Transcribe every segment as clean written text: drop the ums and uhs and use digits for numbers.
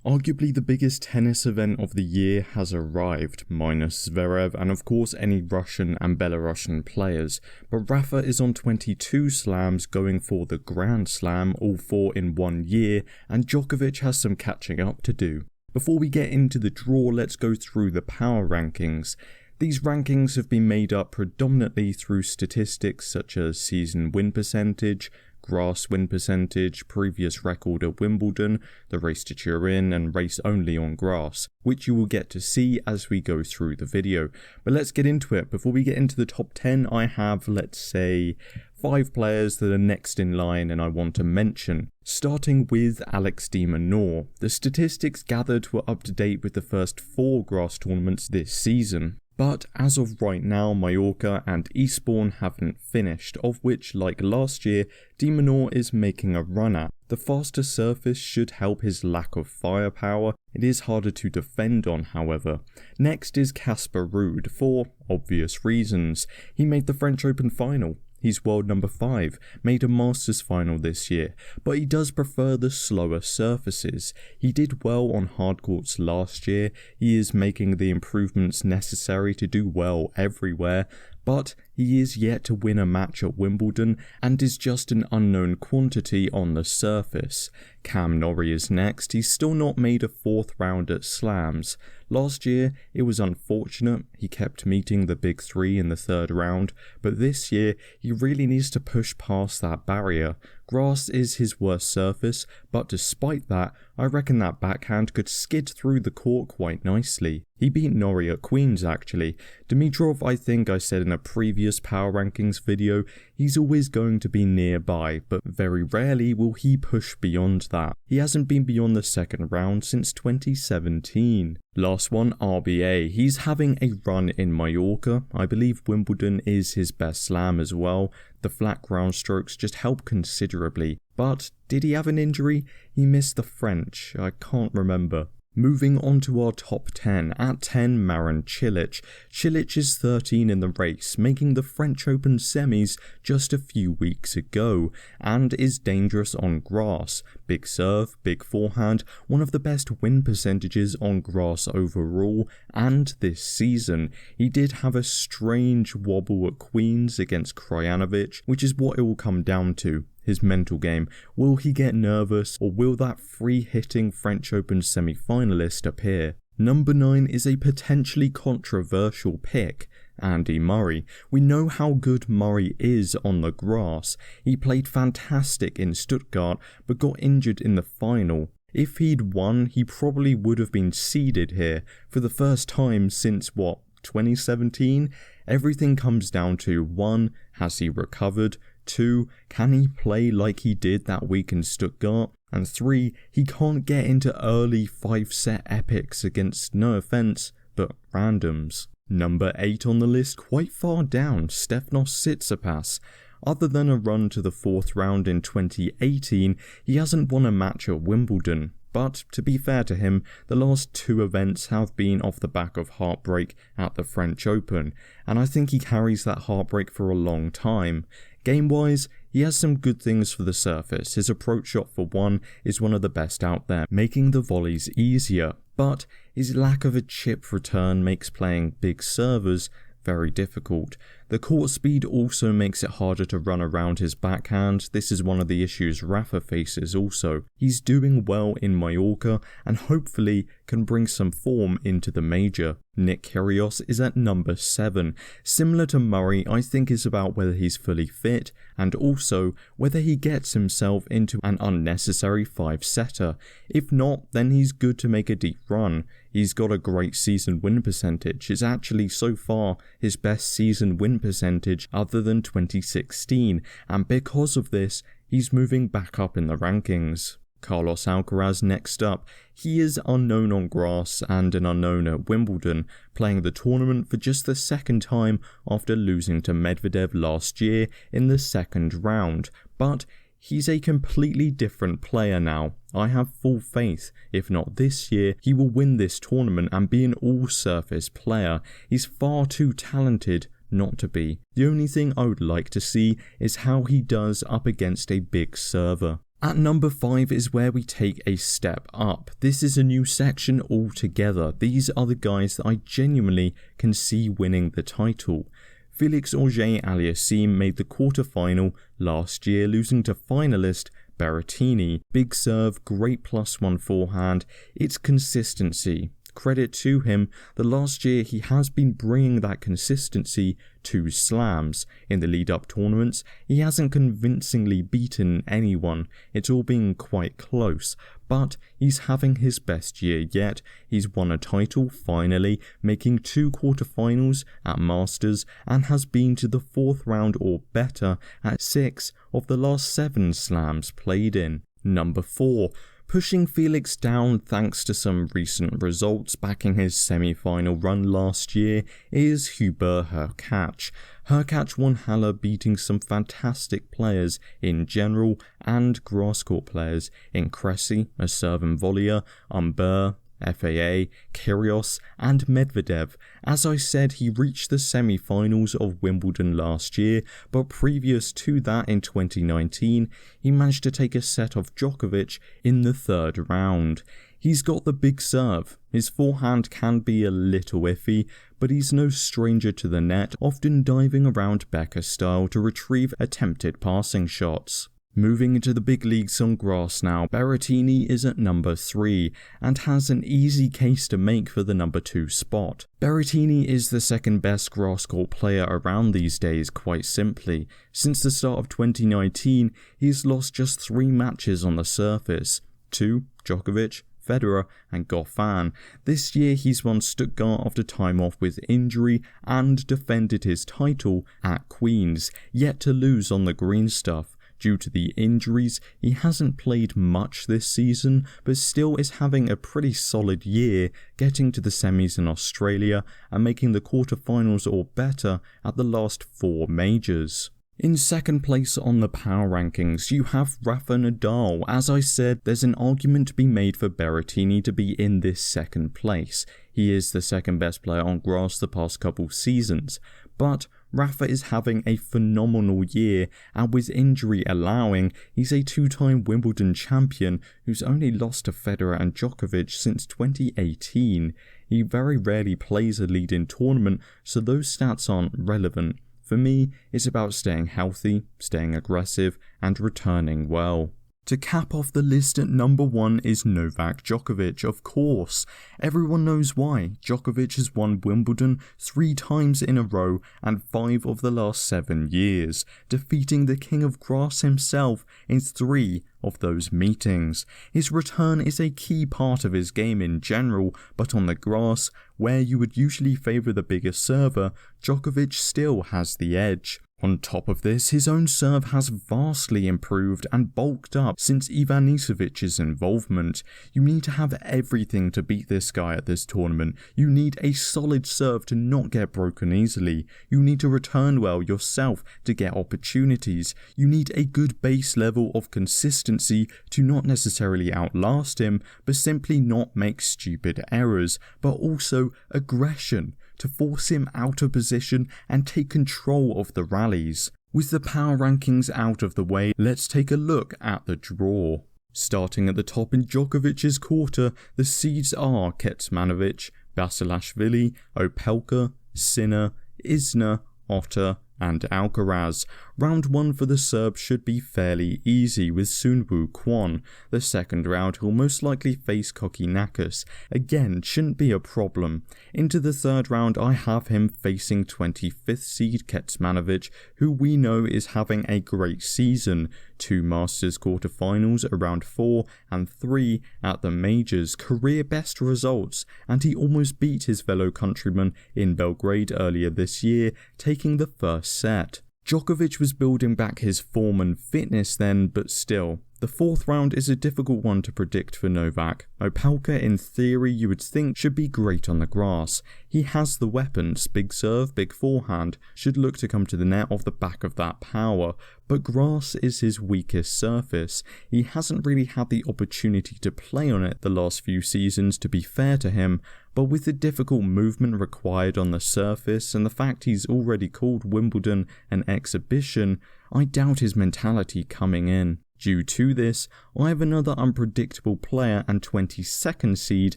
Arguably the biggest tennis event of the year has arrived, minus Zverev and of course any Russian and Belarusian players, but Rafa is on 22 slams going for the Grand Slam, all 4 in 1 year, and Djokovic has some catching up to do. Before we get into the draw, let's go through the power rankings. These rankings have been made up predominantly through statistics such as season win percentage, grass win percentage, previous record at Wimbledon, the race to Turin, and race only on grass, which you will get to see as we go through the video. But let's get into it. Before we get into the top 10, I have, let's say, 5 players that are next in line and I want to mention. Starting with Alex de Minaur. The statistics gathered were up to date with the first 4 grass tournaments this season. But as of right now, Mallorca and Eastbourne haven't finished, of which, like last year, de Minaur is making a run at. The faster surface should help his lack of firepower. It is harder to defend on, however. Next is Casper Ruud, for obvious reasons. He made the French Open final. He's world number 5, made a Masters final this year, but he does prefer the slower surfaces. He did well on hard courts last year, he is making the improvements necessary to do well everywhere, but he is yet to win a match at Wimbledon and is just an unknown quantity on the surface. Cam Norrie is next. He's still not made a 4th round at slams. Last year it was unfortunate, he kept meeting the big 3 in the 3rd round, but this year he really needs to push past that barrier. Grass is his worst surface, but despite that, I reckon that backhand could skid through the court quite nicely. He beat Norrie at Queen's actually. Dimitrov, I think I said in a previous power rankings video, he's always going to be nearby, but very rarely will he push beyond that. He hasn't been beyond the 2nd round since 2017. Last one, RBA. He's having a run in Mallorca. I believe Wimbledon is his best slam as well. The flat ground strokes just help considerably. But did he have an injury? He missed the French. I can't remember. Moving on to our top 10, at 10 Marin Cilic. Cilic is 13 in the race, making the French Open semis just a few weeks ago, and is dangerous on grass. Big serve, big forehand, one of the best win percentages on grass overall, and this season. He did have a strange wobble at Queen's against Krajinovic, which is what it will come down to. His mental game. Will he get nervous, or will that free-hitting French Open semi-finalist appear? Number 9 is a potentially controversial pick, Andy Murray. We know how good Murray is on the grass. He played fantastic in Stuttgart, but got injured in the final. If he'd won, he probably would have been seeded here for the first time since, 2017? Everything comes down to 1, has he recovered? 2, can he play like he did that week in Stuttgart? And 3, he can't get into early 5-set epics against, no offense, but randoms. Number 8 on the list, quite far down, Stefanos Tsitsipas. Other than a run to the 4th round in 2018, he hasn't won a match at Wimbledon. But, to be fair to him, the last 2 events have been off the back of heartbreak at the French Open, and I think he carries that heartbreak for a long time. Game-wise, he has some good things for the surface. His approach shot for one is one of the best out there, making the volleys easier, but his lack of a chip return makes playing big servers very difficult. The court speed also makes it harder to run around his backhand. This is one of the issues Rafa faces also. He's doing well in Mallorca and hopefully can bring some form into the major. Nick Kyrgios is at number 7. Similar to Murray, I think it's about whether he's fully fit and also whether he gets himself into an unnecessary 5-setter. If not, then he's good to make a deep run. He's got a great season win percentage. It's actually so far his best season win percentage other than 2016, and because of this, he's moving back up in the rankings. Carlos Alcaraz next up. He is unknown on grass and an unknown at Wimbledon, playing the tournament for just the 2nd time after losing to Medvedev last year in the 2nd round, but he's a completely different player now. I have full faith, if not this year, he will win this tournament and be an all-surface player. He's far too talented not to be. The only thing I would like to see is how he does up against a big server. At number 5 is where we take a step up. This is a new section altogether. These are the guys that I genuinely can see winning the title. Felix Auger-Aliassime made the quarterfinal last year, losing to finalist Berrettini. Big serve, great +1 forehand. It's consistency. Credit to him, the last year he has been bringing that consistency to slams. In the lead-up tournaments, he hasn't convincingly beaten anyone, it's all been quite close, but he's having his best year yet. He's won a title finally, making 2 quarterfinals at Masters, and has been to the 4th round or better at 6 of the last 7 slams played in. Number 4. Pushing Felix down thanks to some recent results backing his semi-final run last year is Hubert Hurkacz. Hurkacz won Halle, beating some fantastic players in general and grass court players in Cressy, a serve and volleyer, Humbert, FAA, Kyrgios and Medvedev. As I said, he reached the semi-finals of Wimbledon last year, but previous to that in 2019, he managed to take a set off Djokovic in the 3rd round. He's got the big serve. His forehand can be a little iffy, but he's no stranger to the net, often diving around Becker style to retrieve attempted passing shots. Moving into the big leagues on grass now, Berrettini is at number 3 and has an easy case to make for the number 2 spot. Berrettini is the second best grass court player around these days, quite simply. Since the start of 2019, he's lost just 3 matches on the surface. 2, Djokovic, Federer and Goffin. This year he's won Stuttgart after time off with injury and defended his title at Queen's, yet to lose on the green stuff. Due to the injuries, he hasn't played much this season, but still is having a pretty solid year, getting to the semis in Australia and making the quarterfinals or better at the last 4 majors. In second place on the power rankings, you have Rafa Nadal. As I said, there's an argument to be made for Berrettini to be in this second place. He is the second best player on grass the past couple seasons, but Rafa is having a phenomenal year, and with injury allowing, he's a 2-time Wimbledon champion who's only lost to Federer and Djokovic since 2018. He very rarely plays a lead-in tournament, so those stats aren't relevant. For me, it's about staying healthy, staying aggressive, and returning well. To cap off the list at number 1 is Novak Djokovic, of course. Everyone knows why. Djokovic has won Wimbledon 3 times in a row and 5 of the last 7 years, defeating the king of grass himself in 3 of those meetings. His return is a key part of his game in general, but on the grass, where you would usually favour the bigger server, Djokovic still has the edge. On top of this, his own serve has vastly improved and bulked up since Ivanisevic's involvement. You need to have everything to beat this guy at this tournament. You need a solid serve to not get broken easily. You need to return well yourself to get opportunities. You need a good base level of consistency to not necessarily outlast him, but simply not make stupid errors, but also aggression to force him out of position and take control of the rallies. With the power rankings out of the way, let's take a look at the draw. Starting at the top in Djokovic's quarter, the seeds are Kecmanovic, Basilashvili, Opelka, Sinner, Isner, Otter and Alcaraz. Round 1 for the Serb should be fairly easy with Sunwoo Kwon. The second round he'll most likely face Kokkinakis. Again, shouldn't be a problem. Into the third round I have him facing 25th seed Kecmanovic, who we know is having a great season. 2 Masters quarterfinals around 4 and 3 at the majors, career best results, and he almost beat his fellow countryman in Belgrade earlier this year, taking the first set. Djokovic was building back his form and fitness then, but still. The fourth round is a difficult one to predict for Novak. Opelka, in theory, you would think should be great on the grass. He has the weapons, big serve, big forehand, should look to come to the net off the back of that power, but grass is his weakest surface. He hasn't really had the opportunity to play on it the last few seasons, to be fair to him, but with the difficult movement required on the surface and the fact he's already called Wimbledon an exhibition, I doubt his mentality coming in. Due to this, I have another unpredictable player and 22nd seed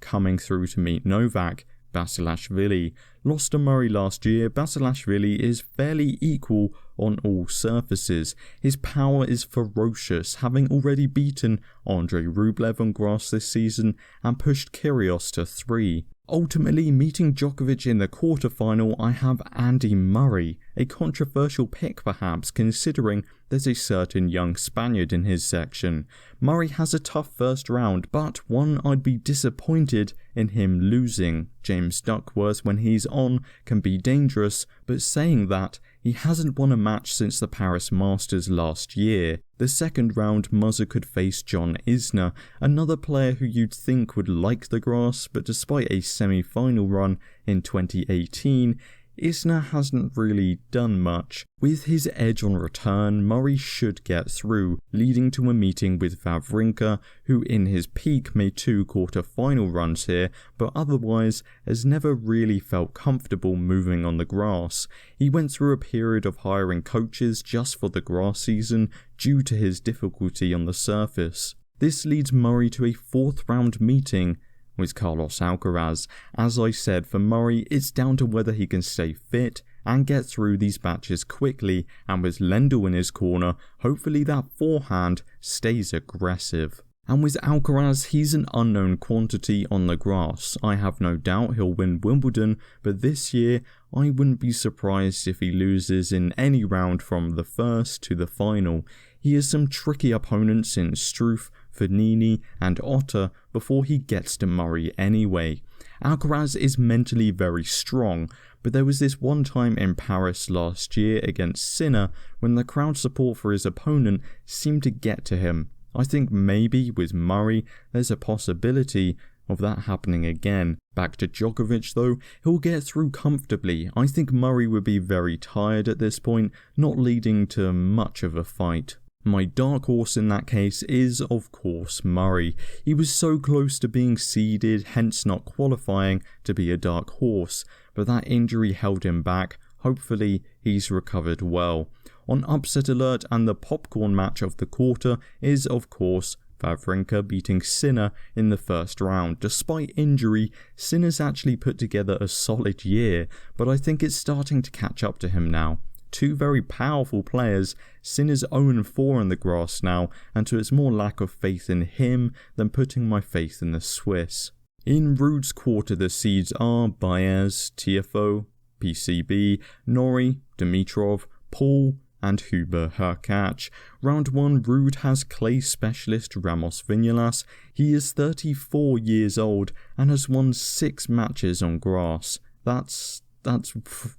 coming through to meet Novak, Basilashvili. Lost to Murray last year, Basilashvili is fairly equal on all surfaces. His power is ferocious, having already beaten Andrei Rublev on grass this season and pushed Kyrgios to 3. Ultimately, meeting Djokovic in the quarterfinal, I have Andy Murray, a controversial pick perhaps considering there's a certain young Spaniard in his section. Murray has a tough first round, but one I'd be disappointed in him losing. James Duckworth, when he's on, can be dangerous, but saying that, he hasn't won a match since the Paris Masters last year. The second round, Muzzer could face John Isner, another player who you'd think would like the grass, but despite a semi-final run in 2018, Isner hasn't really done much. With his edge on return, Murray should get through, leading to a meeting with Wawrinka, who in his peak made 2 quarter-final runs here, but otherwise has never really felt comfortable moving on the grass. He went through a period of hiring coaches just for the grass season due to his difficulty on the surface. This leads Murray to a 4th round meeting with Carlos Alcaraz. As I said, for Murray, it's down to whether he can stay fit and get through these matches quickly, and with Lendl in his corner, hopefully that forehand stays aggressive. And with Alcaraz, he's an unknown quantity on the grass. I have no doubt he'll win Wimbledon, but this year, I wouldn't be surprised if he loses in any round from the first to the final. He has some tricky opponents in Struff, Fognini and Otter before he gets to Murray anyway. Alcaraz is mentally very strong, but there was this one time in Paris last year against Sinner when the crowd support for his opponent seemed to get to him. I think maybe with Murray there's a possibility of that happening again. Back to Djokovic though, he'll get through comfortably. I think Murray would be very tired at this point, not leading to much of a fight. My dark horse in that case is, of course, Murray. He was so close to being seeded, hence not qualifying to be a dark horse, but that injury held him back. Hopefully, he's recovered well. On upset alert, and the popcorn match of the quarter is, of course, Wawrinka beating Sinner in the first round. Despite injury, Sinner's actually put together a solid year, but I think it's starting to catch up to him now. 2 very powerful players, Sinner's 0-4 on the grass now, and so it's more lack of faith in him than putting my faith in the Swiss. In Ruud's quarter, the seeds are Baez, Tiafoe, PCB, Norrie, Dimitrov, Paul, and Huber Hurkacz. Round 1, Ruud has clay specialist Ramos Viñolas. He is 34 years old and has won 6 matches on grass. That's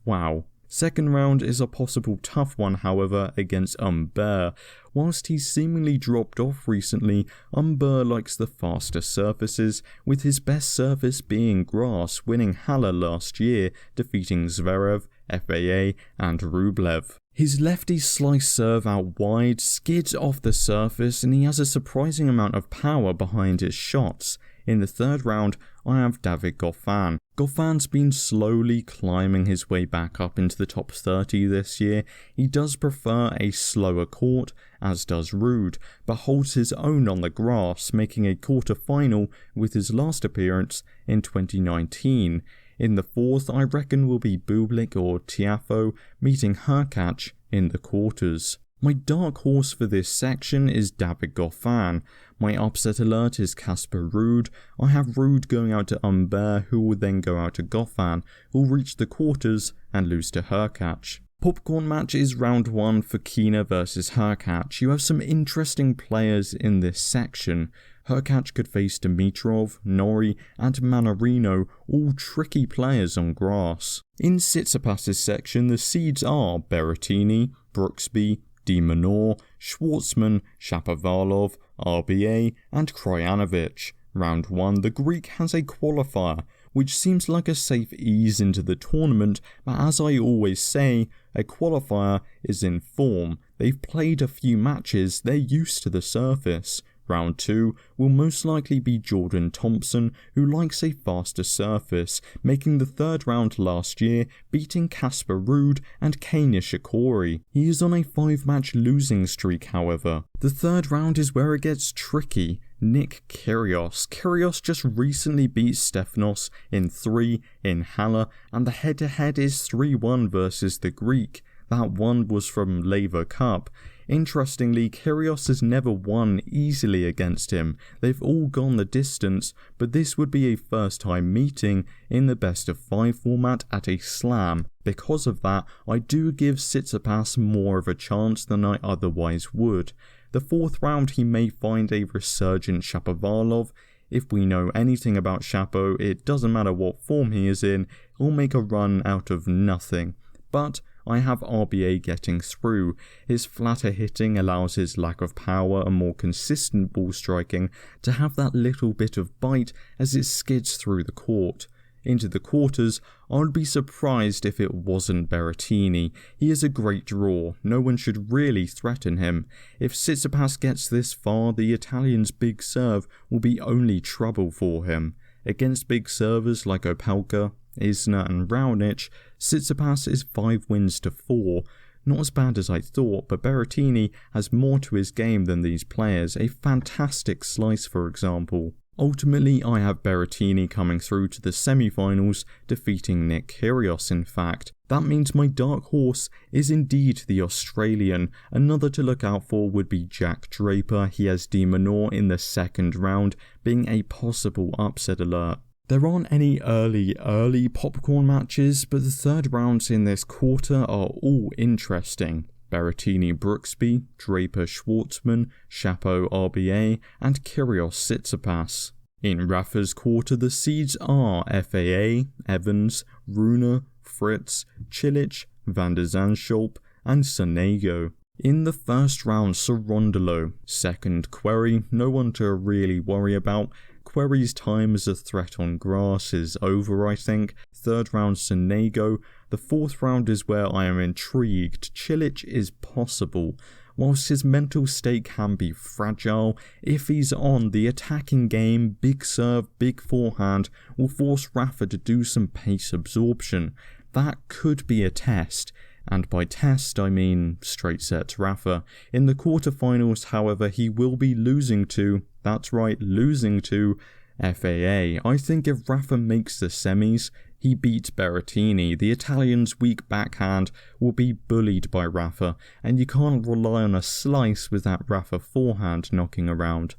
wow. Second round is a possible tough one, however, against Humbert. Whilst he's seemingly dropped off recently, Humbert likes the faster surfaces, with his best surface being grass, winning Halle last year, defeating Zverev, FAA and Rublev. His lefty slice serve out wide, skids off the surface, and he has a surprising amount of power behind his shots. In the third round, I have David Goffin. Goffin's been slowly climbing his way back up into the top 30 this year. He does prefer a slower court, as does Ruud, but holds his own on the grass, making a quarter-final with his last appearance in 2019. In the fourth, I reckon will be Bublik or Tiafoe meeting Hurkacz in the quarters. My dark horse for this section is David Goffin. My upset alert is Casper Ruud. I have Ruud going out to Humbert, who will then go out to Goffin, who will reach the quarters and lose to Hurkacz. Popcorn match is round 1 for Kina versus Hurkacz. You have some interesting players in this section. Hurkacz could face Dimitrov, Norrie and Mannarino, all tricky players on grass. In Tsitsipas' section, the seeds are Berrettini, Brooksby, De Minaur, Schwartzman, Shapovalov, RBA and Krajinovic. Round 1, the Greek has a qualifier, which seems like a safe ease into the tournament, but as I always say, a qualifier is in form. They've played a few matches, they're used to the surface. Round 2 will most likely be Jordan Thompson, who likes a faster surface, making the third round last year, beating Casper Ruud and Kei Nishikori. He is on a 5-match losing streak, however. The third round is where it gets tricky. Nick Kyrgios. Kyrgios just recently beat Stefanos in 3 in Halle, and the head-to-head is 3-1 versus the Greek. That one was from Laver Cup. Interestingly, Kyrgios has never won easily against him. They've all gone the distance, but this would be a first-time meeting in the best-of-5 format at a slam. Because of that, I do give Tsitsipas more of a chance than I otherwise would. The fourth round he may find a resurgent Shapovalov. If we know anything about Shapo, it doesn't matter what form he is in, he'll make a run out of nothing. But I have RBA getting through. His flatter hitting allows his lack of power and more consistent ball striking to have that little bit of bite as it skids through the court. Into the quarters, I would be surprised if it wasn't Berrettini. He is a great draw, no one should really threaten him. If Tsitsipas gets this far, the Italian's big serve will be only trouble for him. Against big servers like Opelka, Isner and Raonic, Tsitsipas is 5 wins to 4. Not as bad as I thought, but Berrettini has more to his game than these players, a fantastic slice for example. Ultimately, I have Berrettini coming through to the semi-finals, defeating Nick Kyrgios in fact. That means my dark horse is indeed the Australian. Another to look out for would be Jack Draper. He has De Minaur in the second round, being a possible upset alert. There aren't any early popcorn matches, but the third rounds in this quarter are all interesting. Berrettini Brooksby, Draper Schwartzman, Shapo RBA, and Kyrgios Tsitsipas. In Rafa's quarter, the seeds are FAA, Evans, Rune, Fritz, Cilic, Van der Zandschulp, and Sonego. In the first round, Cerundolo. Second, Querrey, no one to really worry about. Querrey's time as a threat on grass is over, I think. Third round, Sonego. The fourth round is where I am intrigued. Cilic is possible. Whilst his mental state can be fragile, if he's on, the attacking game, big serve, big forehand, will force Rafa to do some pace absorption. That could be a test. And by test, I mean straight set to Rafa. In the quarterfinals, however, he will be losing to, that's right, losing to FAA. I think if Rafa makes the semis, he beats Berrettini. The Italian's weak backhand will be bullied by Rafa, and you can't rely on a slice with that Rafa forehand knocking around.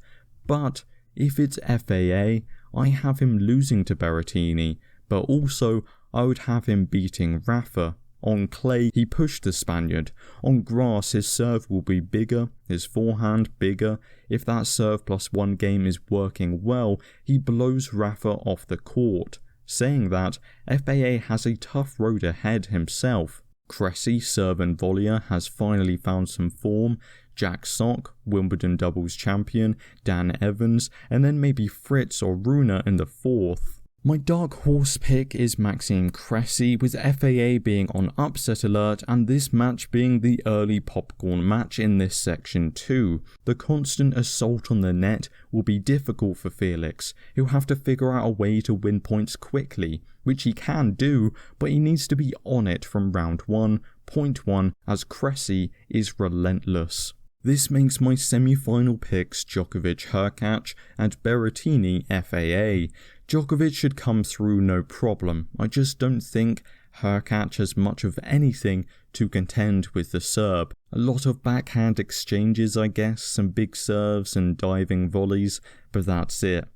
But if it's FAA, I have him losing to Berrettini, but also I would have him beating Rafa. On clay, he pushed the Spaniard. On grass, his serve will be bigger, his forehand bigger. If that serve plus 1 game is working well, he blows Rafa off the court. Saying that, FAA has a tough road ahead himself. Cressy, serve and volleyer, has finally found some form. Jack Sock, Wimbledon doubles champion, Dan Evans, and then maybe Fritz or Rune in the fourth. My dark horse pick is Maxime Cressy, with FAA being on upset alert and this match being the early popcorn match in this section too. The constant assault on the net will be difficult for Felix. He'll have to figure out a way to win points quickly, which he can do, but he needs to be on it from round 1, point 1, as Cressy is relentless. This makes my semi-final picks Djokovic Hurkacz and Berrettini FAA. Djokovic should come through no problem. I just don't think Hurkacz has much of anything to contend with the Serb. A lot of backhand exchanges, I guess, some big serves and diving volleys, but that's it.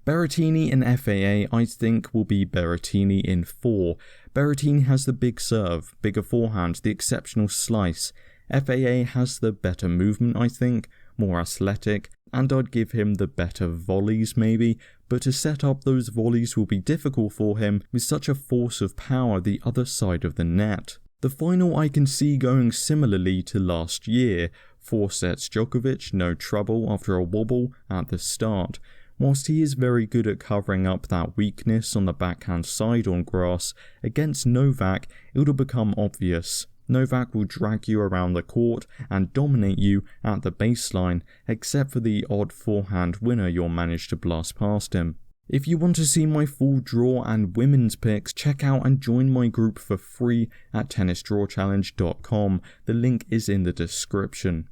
Berrettini in FAA, I think, will be Berrettini in 4. Berrettini has the big serve, bigger forehand, the exceptional slice. FAA has the better movement, I think, more athletic, and I'd give him the better volleys maybe, but to set up those volleys will be difficult for him with such a force of power the other side of the net. The final I can see going similarly to last year. 4 sets Djokovic, no trouble after a wobble at the start. Whilst he is very good at covering up that weakness on the backhand side on grass, against Novak it'll become obvious. Novak will drag you around the court and dominate you at the baseline, except for the odd forehand winner you'll manage to blast past him. If you want to see my full draw and women's picks, check out and join my group for free at tennisdrawchallenge.com. The link is in the description.